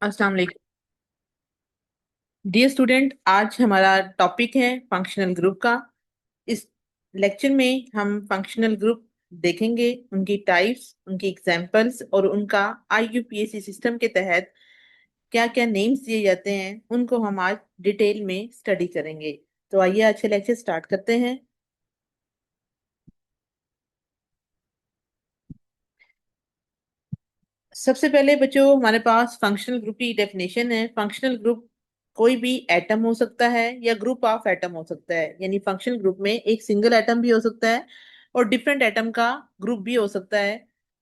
अस्सलाम वालेकुम dear student. आज हमारा टॉपिक है फंक्शनल ग्रुप का। इस लेक्चर में हम फंक्शनल ग्रुप देखेंगे, उनकी टाइप्स, उनकी एग्जांपल्स और उनका आईयूपीएसी सिस्टम के तहत क्या क्या नेम्स दिए जाते हैं, उनको हम आज डिटेल में स्टडी करेंगे। तो आइए आज के लेक्चर स्टार्ट करते हैं। सबसे पहले बच्चों, हमारे पास फंक्शनल ग्रुप की डेफिनेशन है। फंक्शनल ग्रुप कोई भी एटम हो सकता है या ग्रुप ऑफ एटम हो सकता है। यानी फंक्शनल ग्रुप में एक सिंगल एटम भी हो सकता है और डिफरेंट एटम का ग्रुप भी हो सकता है।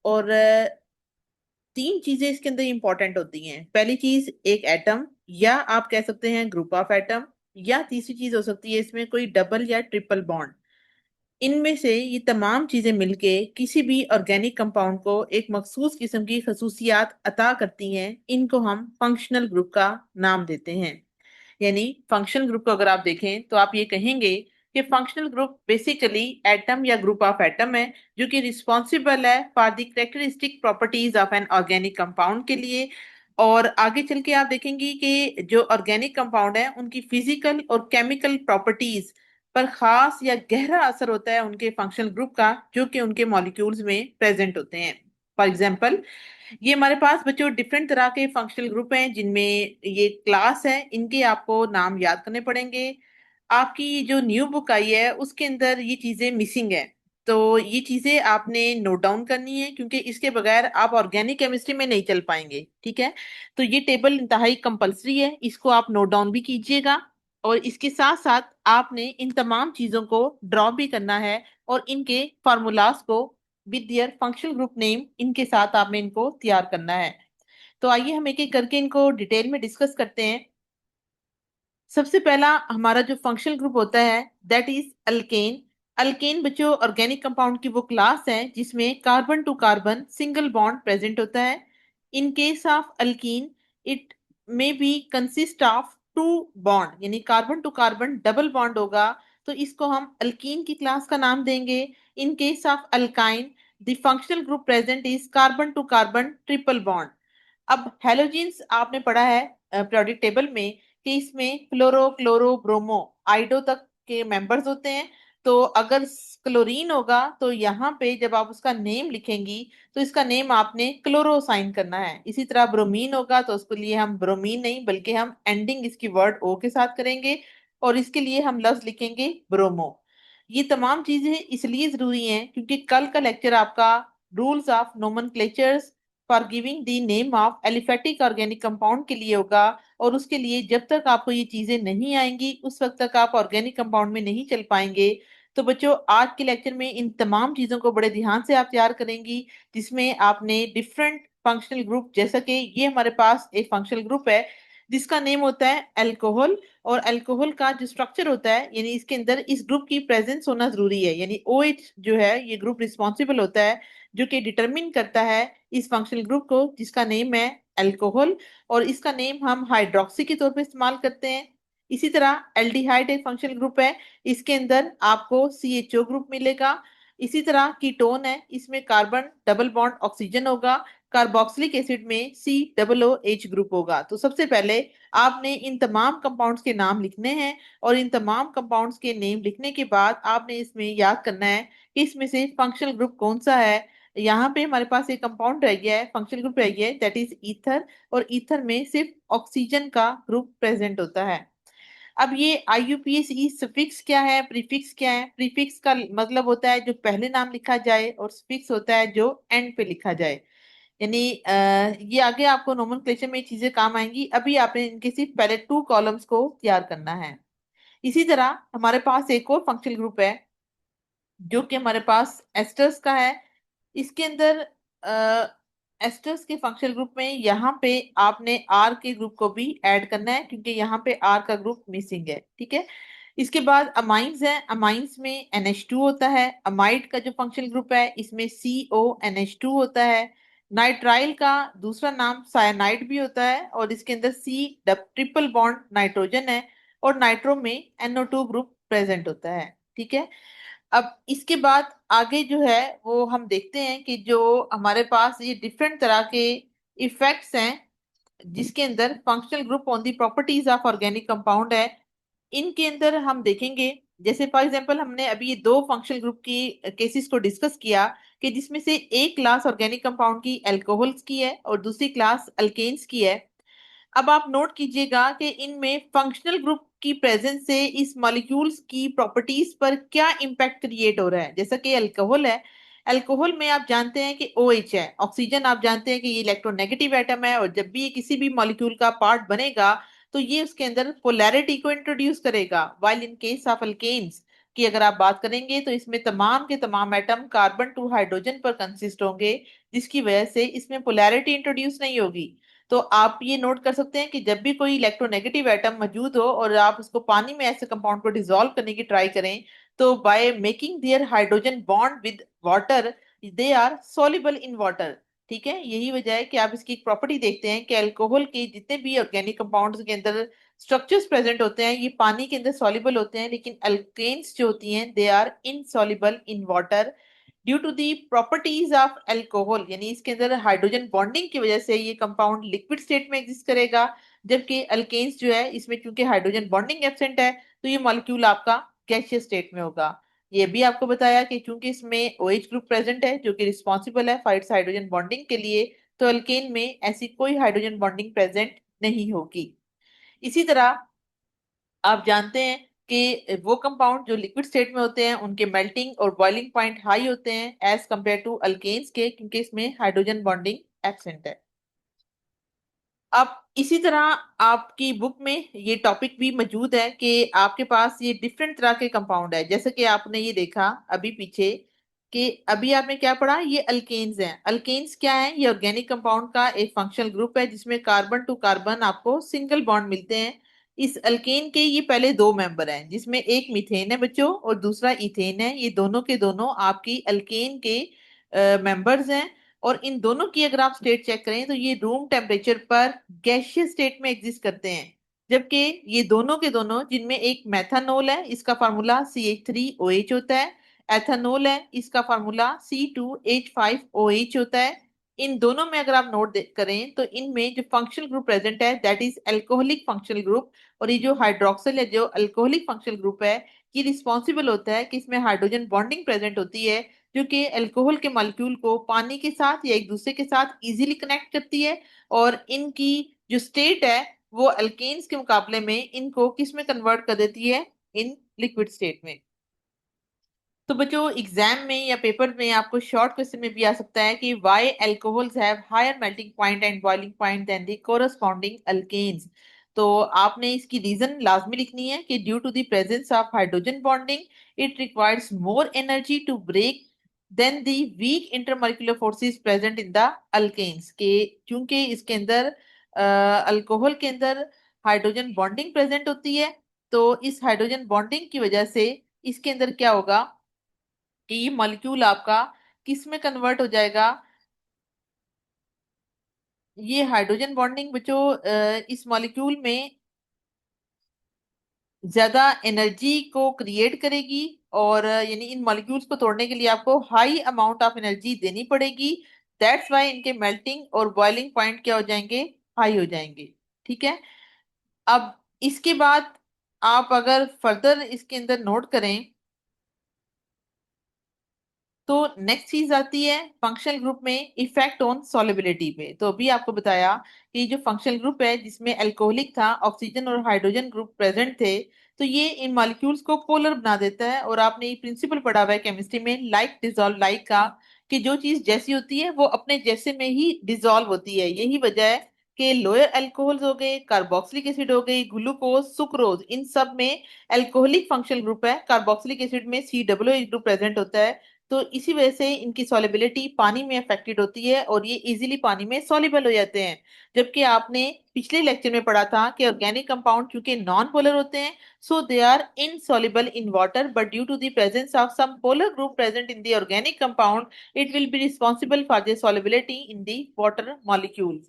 और तीन चीजें इसके अंदर इंपॉर्टेंट होती हैं। पहली चीज एक एटम, या आप कह सकते हैं ग्रुप ऑफ एटम, या तीसरी चीज हो सकती है इसमें कोई डबल या ट्रिपल बॉन्ड। इनमें से ये तमाम चीजें मिलके किसी भी ऑर्गेनिक कंपाउंड को एक मखसूस किस्म की खसूसियात अता करती हैं। इनको हम फंक्शनल ग्रुप का नाम देते हैं। यानी फंक्शनल ग्रुप को अगर आप देखें तो आप ये कहेंगे कि फंक्शनल ग्रुप बेसिकली एटम या ग्रुप ऑफ एटम है जो कि रिस्पॉन्सिबल है for the characteristic properties of an organic compound के लिए। और आगे चल के आप देखेंगे कि जो ऑर्गेनिक कंपाउंड है उनकी फिजिकल और केमिकल प्रॉपर्टीज पर खास या गहरा असर होता है उनके फंक्शनल ग्रुप का, जो कि उनके मॉलिक्यूल्स में प्रेजेंट होते हैं। फॉर एग्जाम्पल, ये हमारे पास बच्चों डिफरेंट तरह के फंक्शनल ग्रुप हैं जिनमें ये क्लास है, इनके आपको नाम याद करने पड़ेंगे। आपकी जो न्यू बुक आई है उसके अंदर ये चीजें मिसिंग है, तो ये चीजें आपने नोट डाउन करनी है क्योंकि इसके बगैर आप ऑर्गेनिक केमिस्ट्री में नहीं चल पाएंगे। ठीक है, तो ये टेबल इंतहाई कंपलसरी है, इसको आप नोट डाउन भी कीजिएगा। और इसके साथ साथ आपने इन तमाम चीजों को ड्रॉ भी करना है और इनके फार्मूलाज को with their functional group name इनके साथ आपने इनको तैयार करना है। तो आइए हम एक एक करके इनको डिटेल में डिस्कस करते हैं। सबसे पहला हमारा जो फंक्शनल ग्रुप होता है दैट इज अल्केन। अल्केन बच्चों ऑर्गेनिक कंपाउंड की वो क्लास है जिसमें carbon to carbon single bond present होता है। In case of alkene it may be consist of two bond, यानी carbon to carbon double bond होगा, तो इसको हम अल्कीन की क्लास का नाम देंगे। In case of alkyne the functional group present is carbon to carbon triple bond. अब हेलोजेंस आपने पढ़ा है पीरियोडिक टेबल में कि इसमें क्लोरो क्लोरो ब्रोमो आइडो तक के मेंबर्स होते हैं। तो अगर क्लोरीन होगा तो यहाँ पे जब आप उसका नेम लिखेंगी तो इसका नेम आपने क्लोरो साइन करना है। इसी तरह ब्रोमीन होगा तो उसके लिए हम ब्रोमीन नहीं बल्कि हम एंडिंग इसकी वर्ड ओ के साथ करेंगे और इसके लिए हम लफ्ज लिखेंगे ब्रोमो। ये तमाम चीजें इसलिए जरूरी हैं क्योंकि कल का लेक्चर आपका rules of nomenclatures for giving the name of aliphatic organic compound के लिए होगा। और उसके लिए जब तक आपको ये चीजें नहीं आएंगी उस वक्त तक आप ऑर्गेनिक कंपाउंड में नहीं चल पाएंगे। तो बच्चों आज के लेक्चर में इन तमाम चीजों को बड़े ध्यान से आप तैयार करेंगी, जिसमें आपने डिफरेंट फंक्शनल ग्रुप, जैसा कि ये हमारे पास एक फंक्शनल ग्रुप है जिसका नेम होता है अल्कोहल। और अल्कोहल का जो स्ट्रक्चर होता है यानी इसके अंदर इस ग्रुप की प्रेजेंस होना जरूरी है, यानी OH जो है ये ग्रुप रिस्पॉन्सिबल होता है जो कि डिटरमिन करता है इस फंक्शनल ग्रुप को जिसका नेम है अल्कोहल। और इसका नेम हम हाइड्रोक्सी के तौर पे इस्तेमाल करते हैं। इसी तरह एल्डिहाइड एक फंक्शनल ग्रुप है, इसके अंदर आपको CHO ग्रुप मिलेगा। इसी तरह कीटोन है, इसमें कार्बन डबल बॉन्ड ऑक्सीजन होगा। कार्बोक्सिलिक एसिड में COOH ग्रुप होगा। तो सबसे पहले आपने इन तमाम कंपाउंड्स के नाम लिखने हैं और इन तमाम कंपाउंड्स के नेम लिखने के बाद आपने इसमें याद करना है कि इसमें से फंक्शनल ग्रुप कौन सा है। यहाँ पे हमारे पास एक कंपाउंड रह गया है, फंक्शनल ग्रुप रह गया है, दैट इज ईथर। और ईथर में सिर्फ ऑक्सीजन का ग्रुप प्रेजेंट होता है। अब ये IUPAC सफिक्स क्या है, प्रीफिक्स क्या है। प्रीफिक्स का मतलब होता है जो पहले नाम लिखा जाए और सफिक्स होता है जो एंड पे लिखा जाए। यानी ये आगे आपको नोमेनक्लेचर में ये चीजें काम आएंगी, अभी आपने इनके सिर्फ पहले टू कॉलम्स को तैयार करना है। इसी तरह हमारे पास एक और फंक्शनल ग्रुप है जो कि हमारे पास एस्टर्स का है। इसके अंदर एस्टर्स के फंक्शनल ग्रुप में यहाँ पे आपने आर के ग्रुप को भी ऐड करना है क्योंकि यहाँ पे आर का ग्रुप मिसिंग है। ठीक है, इसके बाद अमाइंस है, अमाइंस में NH2 होता है। अमाइड का जो फंक्शनल ग्रुप है इसमें CONH2 होता है। नाइट्राइल का दूसरा नाम साइनाइड भी होता है और इसके अंदर C ट्रिपल बॉन्ड नाइट्रोजन है और नाइट्रो में NO2 ग्रुप प्रेजेंट होता है। ठीक है, अब इसके बाद आगे जो है वो हम देखते हैं कि जो हमारे पास ये डिफरेंट तरह के इफेक्ट्स हैं जिसके अंदर functional group on the properties of organic compound है। इनके अंदर हम देखेंगे, जैसे फॉर एग्जांपल हमने अभी ये दो फंक्शनल ग्रुप की केसेस को डिस्कस किया, कि जिसमें से एक क्लास ऑर्गेनिक कंपाउंड की अल्कोहल्स की है और दूसरी क्लास अल्केन्स की है। अब आप नोट कीजिएगा कि इनमें फंक्शनल ग्रुप की प्रेजेंस से इस मॉलिक्यूल्स की प्रॉपर्टीज पर क्या इंपैक्ट क्रिएट हो रहा है। जैसा कि अल्कोहल है, अल्कोहल में आप जानते हैं कि OH है, ऑक्सीजन आप जानते हैं कि ये इलेक्ट्रोनेगेटिव एटम है, और जब भी ये किसी भी मॉलिक्यूल का पार्ट बनेगा तो ये उसके अंदर पोलैरिटी को इंट्रोड्यूस करेगा। While in case of alkanes की अगर आप बात करेंगे तो इसमें तमाम के तमाम एटम कार्बन टू हाइड्रोजन पर कंसिस्ट होंगे, जिसकी वजह से इसमें पोलैरिटी इंट्रोड्यूस नहीं होगी। तो आप ये नोट कर सकते हैं कि जब भी कोई इलेक्ट्रोनेगेटिव एटम मौजूद हो और आप उसको पानी में ऐसे कंपाउंड को डिसॉल्व करने की ट्राई करें, तो by making their hydrogen bond with water they are soluble in water. ठीक है, यही वजह है कि आप इसकी एक प्रॉपर्टी देखते हैं कि अल्कोहल के जितने भी ऑर्गेनिक कंपाउंड्स के अंदर स्ट्रक्चर्स प्रेजेंट होते हैं ये पानी के अंदर सॉल्युबल होते हैं, लेकिन अल्केन्स जो होती हैं they are insoluble in water due to the properties of alcohol. यानी इसके अंदर हाइड्रोजन बॉन्डिंग की वजह से ये कंपाउंड लिक्विड स्टेट में एग्जिस्ट करेगा, जबकि अल्केन्स जो है इसमें क्योंकि हाइड्रोजन बॉन्डिंग एब्सेंट है तो ये मॉलिक्यूल आपका गैसियस स्टेट में होगा। ये भी आपको बताया कि चूंकि इसमें OH ग्रुप प्रेजेंट है जो कि रिस्पॉन्सिबल है फॉर इट्स हाइड्रोजन बॉन्डिंग के लिए, तो अल्केन में ऐसी कोई हाइड्रोजन बॉन्डिंग प्रेजेंट नहीं होगी। इसी तरह आप जानते हैं कि वो कंपाउंड जो लिक्विड स्टेट में होते हैं उनके मेल्टिंग और बॉइलिंग पॉइंट हाई होते हैं एज कंपेयर टू अल्केन्स के, क्योंकि इसमें हाइड्रोजन बॉन्डिंग एब्सेंट है। अब इसी तरह आपकी बुक में ये टॉपिक भी मौजूद है कि आपके पास ये डिफरेंट तरह के कंपाउंड है। जैसे कि आपने ये देखा अभी पीछे कि अभी आपने क्या पढ़ा, ये अल्केन्स हैं। अल्केन्स क्या है, ये ऑर्गेनिक कंपाउंड का एक फंक्शनल ग्रुप है जिसमें कार्बन टू कार्बन आपको सिंगल बॉन्ड मिलते हैं। इस अल्केन के ये पहले दो मेंबर हैं जिसमें एक मीथेन है बच्चों और दूसरा इथेन है। ये दोनों के दोनों आपकी अल्केन के मेंबर्स हैं। और इन दोनों की अगर आप स्टेट चेक करें तो ये रूम टेम्परेचर पर गैसियस स्टेट में एग्जिस्ट करते हैं। जबकि ये दोनों के दोनों, जिनमें एक मेथानोल है इसका फार्मूला CH3OH होता है, एथानोल है इसका फार्मूला C2H5OH होता है। इन दोनों में अगर आप नोट करें तो इनमें जो फंक्शनल ग्रुप प्रेजेंट है that is alcoholic functional group. और ये जो हाइड्रोक्सिल है जो अल्कोहलिक फंक्शनल ग्रुप है, ये रिस्पॉन्सिबल होता है कि इसमें हाइड्रोजन बॉन्डिंग प्रेजेंट होती है जो कि अल्कोहल के मॉलिक्यूल को पानी के साथ या एक दूसरे के साथ इजीली कनेक्ट करती है। और इनकी जो स्टेट है वो अल्केन्स के मुकाबले में इनको किस में कन्वर्ट कर देती है, इन लिक्विड स्टेट में। तो बच्चों एग्जाम में या पेपर में आपको शॉर्ट क्वेश्चन में भी आ सकता है कि why alcohols have higher melting point and boiling point than the corresponding alkanes. तो आपने इसकी रीजन लाजमी लिखनी है कि due to the presence of hydrogen bonding it requires more energy to break than the weak intermolecular forces present in the alkanes के। क्योंकि इसके अंदर अल्कोहल के अंदर हाइड्रोजन बॉन्डिंग प्रेजेंट होती है, तो इस हाइड्रोजन बॉन्डिंग की वजह से इसके अंदर क्या होगा कि ये मॉलिक्यूल आपका किस में कन्वर्ट हो जाएगा। ये हाइड्रोजन बॉन्डिंग बच्चों इस मॉलिक्यूल में ज्यादा एनर्जी को क्रिएट करेगी, और यानी इन मॉलिक्यूल्स को तोड़ने के लिए आपको हाई अमाउंट ऑफ एनर्जी देनी पड़ेगी। दैट्स वाई इनके मेल्टिंग और बॉइलिंग पॉइंट क्या हो जाएंगे, हाई हो जाएंगे। ठीक है, अब इसके बाद आप अगर फर्दर इसके अंदर नोट करें तो नेक्स्ट चीज आती है फंक्शनल ग्रुप में इफेक्ट ऑन सॉल्युबिलिटी पे। तो अभी आपको बताया कि जो फंक्शनल ग्रुप है जिसमें अल्कोहलिक था, ऑक्सीजन और हाइड्रोजन ग्रुप प्रेजेंट थे, तो ये इन मॉलिक्यूल्स को पोलर बना देता है। और आपने ये प्रिंसिपल पढ़ा हुआ है केमिस्ट्री में, लाइक डिसॉल्व लाइक का, कि जो चीज जैसी होती है वो अपने जैसे में ही डिसॉल्व होती है। यही वजह है कि लोअर अल्कोहल्स हो गए, कार्बोक्सिलिक एसिड हो गई, ग्लूकोज, सुक्रोज, इन सब में अल्कोहलिक फंक्शनल ग्रुप है। कार्बोक्सिलिक एसिड में COOH ग्रुप प्रेजेंट होता है। तो इसी वजह से इनकी सॉलिबिलिटी पानी में अफेक्टेड होती है और ये इजीली पानी में सॉल्युबल हो जाते हैं। जबकि आपने पिछले लेक्चर में पढ़ा था कि ऑर्गेनिक कंपाउंड क्योंकि नॉन पोलर होते हैं, so they are insoluble in water, but due to the presence of some polar group present in the organic compound it will be responsible for the solubility in the water molecules.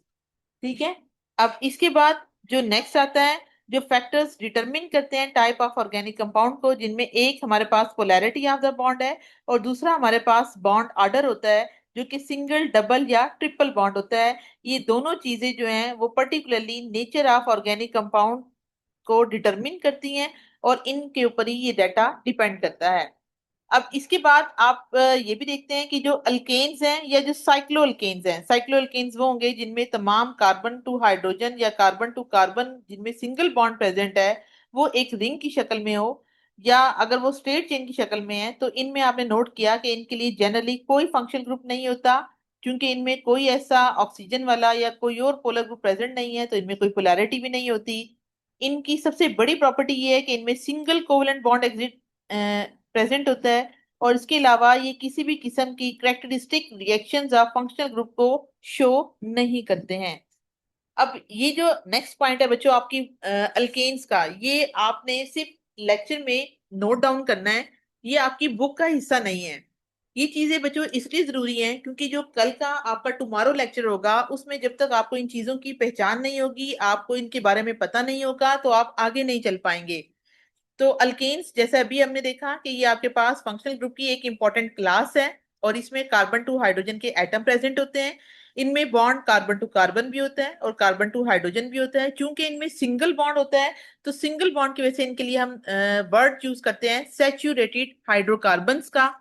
ठीक है, अब इसके बाद जो next आता है, जो factors determine करते हैं टाइप ऑफ ऑर्गेनिक कंपाउंड को, जिनमें एक हमारे पास पोलैरिटी ऑफ द बॉन्ड है और दूसरा हमारे पास बॉन्ड ऑर्डर होता है। जो कि सिंगल डबल या ट्रिपल बॉन्ड होता है। ये दोनों चीजें जो हैं वो particularly nature of organic compound को डिटरमिन करती हैं, और इनके ऊपर ही ये डाटा डिपेंड करता है। अब इसके बाद आप ये भी देखते हैं कि जो अल्केन्स हैं या जो साइक्लो अल्केन्स हैं, साइक्लो अल्केन्स वो होंगे जिनमें तमाम कार्बन टू हाइड्रोजन या कार्बन टू कार्बन जिनमें सिंगल बॉन्ड प्रेजेंट है वो एक रिंग की शक्ल में हो, या अगर वो स्ट्रेट चेन की शक्ल में है तो इनमें आपने नोट किया कि इनके लिए जनरली कोई फंक्शनल ग्रुप नहीं होता, क्योंकि इनमें कोई ऐसा ऑक्सीजन वाला या कोई और पोलर ग्रुप प्रेजेंट नहीं है, तो इनमें कोई पोलैरिटी भी नहीं होती। इनकी सबसे बड़ी प्रॉपर्टी ये है कि इनमें single covalent bond exit present होता है, और इसके अलावा ये किसी भी किस्म की characteristic reactions of functional group को शो नहीं करते हैं। अब ये जो नेक्स्ट पॉइंट है बच्चों आपकी अल्केन्स का, ये आपने सिर्फ लेक्चर में नोट डाउन करना है, ये आपकी बुक का हिस्सा नहीं है। ये चीजें बच्चों इसलिए जरूरी हैं क्योंकि जो कल का आपका टुमारो लेक्चर होगा उसमें जब तक आपको इन चीजों की पहचान नहीं होगी, आपको इनके बारे में पता नहीं होगा, तो आप आगे नहीं चल पाएंगे। तो अल्केन्स जैसे अभी हमने देखा कि ये आपके पास फंक्शनल ग्रुप की एक इंपॉर्टेंट क्लास है, और इसमें कार्बन टू हाइड्रोजन के एटम प्रेजेंट होते हैं। इनमें बॉन्ड कार्बन टू कार्बन भी होता है और कार्बन टू हाइड्रोजन भी होता है। क्योंकि इनमें सिंगल बॉन्ड होता है तो सिंगल बॉन्ड की वजह से इनके लिए हम वर्ड चूज करते हैं सैचुरेटेड हाइड्रोकार्बन्स का।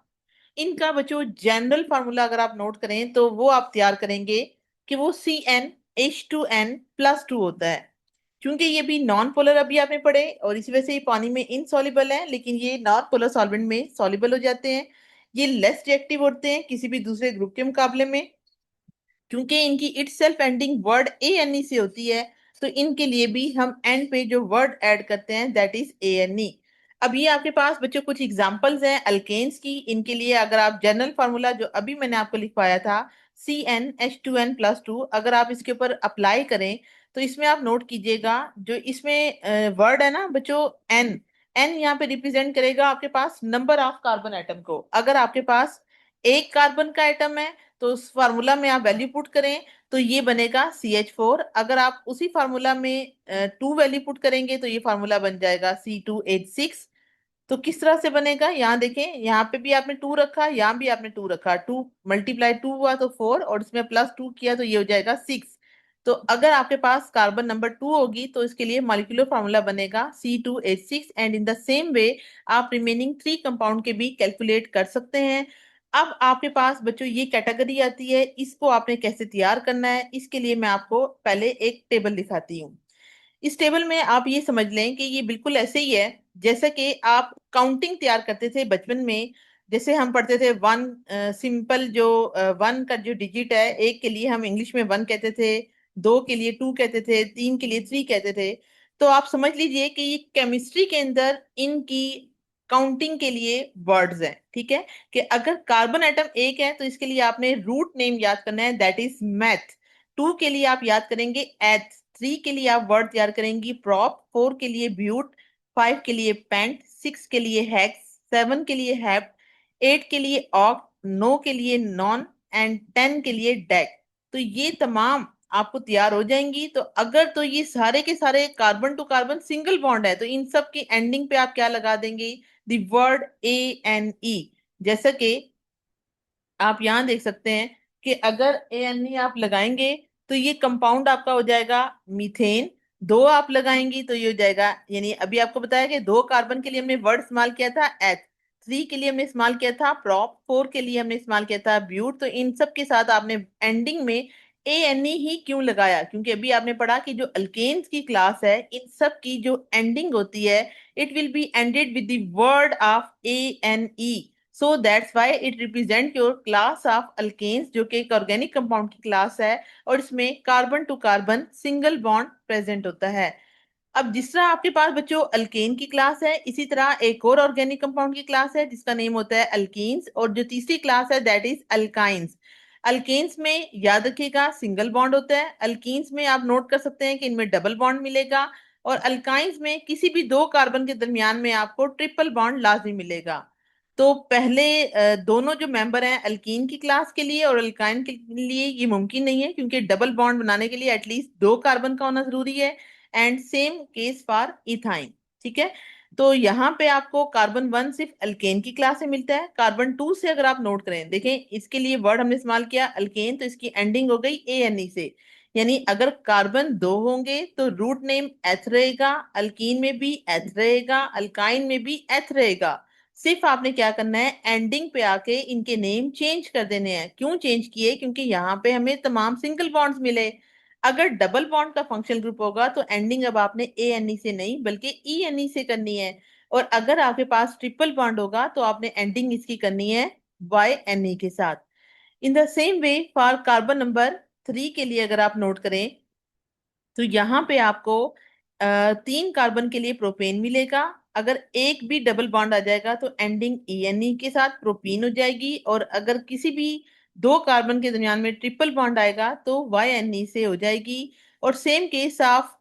इनका बच्चों जनरल फार्मूला अगर आप नोट करें तो वो आप तैयार करेंगे कि वो CnH2n+2 होता है। क्योंकि ये भी नॉन पोलर अभी आपने पढ़े और इसी वजह से ये पानी में इनसॉल्युबल है, लेकिन ये नॉन पोलर सॉल्वेंट में सॉल्युबल हो जाते हैं। ये लेस रिएक्टिव होते हैं किसी भी दूसरे ग्रुप के मुकाबले में, क्योंकि इनकी it self ending word ANE से होती है। तो इनके लिए भी हम एंड पे जो वर्ड ऐड करते हैं दैट इज ANE। अब ये आपके पास बच्चों कुछ एग्जांपल्स हैं अल्केन्स की। इनके लिए अगर आप जनरल फार्मूला जो अभी मैंने आपको लिखवाया था CnH2n+2 अगर आप इसके ऊपर अप्लाई करें तो इसमें आप नोट कीजिएगा जो इसमें वर्ड है ना बच्चों एन, एन यहाँ पे रिप्रेजेंट करेगा आपके पास नंबर ऑफ कार्बन एटम को। अगर आपके पास एक कार्बन का एटम है तो उस फार्मूला में आप वैल्यू पुट करें तो ये बनेगा CH4। अगर आप उसी फार्मूला में 2 वैल्यू पुट करेंगे तो ये फार्मूला बन जाएगा C2H6। तो किस तरह से बनेगा यहाँ देखें, यहाँ पे भी आपने 2 रखा, यहाँ भी आपने 2 रखा, 2 × 2 हुआ तो 4, और इसमें +2 किया तो ये हो जाएगा 6। तो अगर आपके पास कार्बन नंबर 2 होगी तो इसके लिए मॉलिक्यूलर फार्मूला बनेगा C2H6। And in the same way आप रिमेनिंग 3 कंपाउंड के भी कैलकुलेट कर सकते हैं। अब आपके पास बच्चों ये कैटेगरी आती है, इसको आपने कैसे तैयार करना है इसके लिए मैं आपको पहले एक टेबल दिखाती हूँ। इस टेबल में आप ये समझ लें कि ये बिल्कुल ऐसे ही है जैसे कि आप काउंटिंग तैयार करते थे बचपन में। जैसे हम पढ़ते थे वन, सिंपल जो वन का जो डिजिट है, एक के लिए हम इंग्लिश में 1 कहते थे, 2 के लिए 2 कहते थे, 3 के लिए 3 कहते थे। तो आप समझ लीजिए कि ये केमिस्ट्री के अंदर इनकी काउंटिंग के लिए वर्ड्स हैं। ठीक है, कि अगर कार्बन एटम एक है तो इसके लिए आपने रूट नेम याद करना है दैट इज मैथ। 2 के लिए आप याद करेंगे एथ, 3 के लिए आप वर्ड तैयार करेंगी प्रॉप, 4 के लिए ब्यूट, 5 के लिए पेंट, 6 के लिए हेक्स, 7 के लिए हेप्ट, 8 के लिए ऑक्ट, 9 के लिए नॉन, एंड 10 के लिए डेक। तो ये तमाम आपको तैयार हो जाएंगी। तो अगर तो ये सारे के सारे carbon to carbon single bond है तो इन सब की एंडिंग पे आप क्या लगा देंगे, द वर्ड ANE। जैसा कि आप यहाँ देख सकते हैं कि अगर ANE आप लगाएंगे तो ये कंपाउंड आपका हो जाएगा मीथेन। 2 आप लगाएंगी तो ये हो जाएगा, यानी अभी आपको बताया कि 2 कार्बन के लिए हमने वर्ड इस्तेमाल किया था एथ, 3 के लिए हमने इस्तेमाल किया था प्रॉप, 4 के लिए हमने इस्तेमाल किया था ब्यूट। तो इन सब के साथ आपने एंडिंग में ANE ही क्यों लगाया, क्योंकि अभी आपने पढ़ा कि जो अल्केन्स की क्लास है इन सब की जो एंडिंग होती है it will be ended with the word of ANE। So that's why it represent your class of alkanes जो कि एक ऑर्गेनिक कंपाउंड की क्लास है, और इसमें carbon to carbon single bond present होता है। अब जिस तरह आपके पास बच्चों अल्केन की क्लास है इसी तरह एक और ऑर्गेनिक कंपाउंड की क्लास है जिसका नेम होता है अल्कीन्स, और जो तीसरी क्लास है दैट इज अल्काइंस। अल्केन्स में याद रखिएगा सिंगल बॉन्ड होता है, अल्कीन्स में आप नोट कर सकते हैं कि इनमें डबल बॉन्ड मिलेगा, और अल्काइंस में किसी भी 2 कार्बन के दरमियान में आपको ट्रिपल बॉन्ड लाजमी मिलेगा। तो पहले दोनों जो मेंबर हैं अल्कीन की क्लास के लिए और अल्काइन के लिए ये मुमकिन नहीं है, क्योंकि डबल बॉन्ड बनाने के लिए एटलीस्ट 2 कार्बन का होना जरूरी है। And same case for ethyne. ठीक है, तो यहाँ पे आपको कार्बन 1 सिर्फ अल्केन की क्लास में मिलता है। कार्बन 2 से अगर आप नोट करें, देखें इसके लिए वर्ड हमने इस्तेमाल किया अल्केन, तो इसकी एंडिंग हो गई ANE से। यानी अगर कार्बन 2 होंगे तो रूट नेम एथ रहेगा, अल्कीन में भी एथ रहेगा, अल्काइन में भी एथ रहेगा। सिर्फ आपने क्या करना है, एंडिंग पे आके इनके नेम चेंज कर देने हैं। क्यों चेंज किए? क्योंकि यहाँ पे हमें तमाम सिंगल बॉन्ड्स मिले। अगर डबल बॉन्ड का फंक्शनल ग्रुप होगा तो एंडिंग अब आपने ANE से नहीं बल्कि ENE से करनी है। और अगर आपके पास ट्रिपल बॉन्ड होगा तो आपने एंडिंग इसकी करनी है YNE के साथ। In the same way for carbon number 3 के लिए अगर आप नोट करें, तो यहाँ पे आपको 3 कार्बन के लिए प्रोपेन मिलेगा। अगर एक भी डबल बॉन्ड आ जाएगा तो एंडिंग ENE के साथ प्रोपीन हो जाएगी, और अगर किसी भी 2 कार्बन के दरमियान में ट्रिपल बॉन्ड आएगा तो YNE से हो जाएगी। और सेम केस ऑफ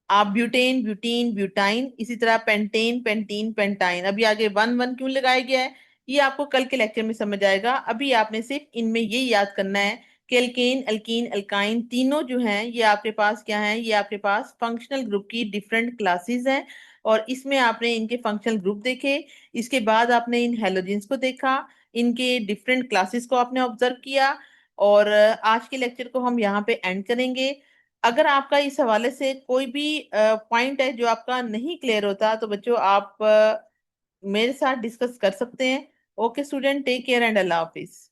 आप ब्यूटेन, ब्यूटीन, ब्यूटाइन, इसी तरह पेंटेन, पेंटीन, पेंटाइन। अभी आगे 1 1 क्यों लगाया गया है ये आपको कल के लेक्चर में समझ आएगा। अभी आपने सिर्फ इनमें ये याद करना है कि एल्केन, अल्कीन, अल्काइन तीनों जो हैं ये आपके पास क्या हैं, ये आपके पास फंक्शनल ग्रुप की डिफरेंट क्लासेस हैं। और इसमें आपने इनके फंक्शनल ग्रुप देखे, इसके बाद आपने इन हेलोजेंस को देखा, इनके डिफरेंट क्लासेस को आपने ऑब्जर्व किया। और आज के लेक्चर को हम यहाँ पे एंड करेंगे। अगर आपका इस हवाले से कोई भी पॉइंट है जो आपका नहीं क्लियर होता तो बच्चों आप मेरे साथ डिस्कस कर सकते हैं। Okay student, take care and अल्लाह हाफिज।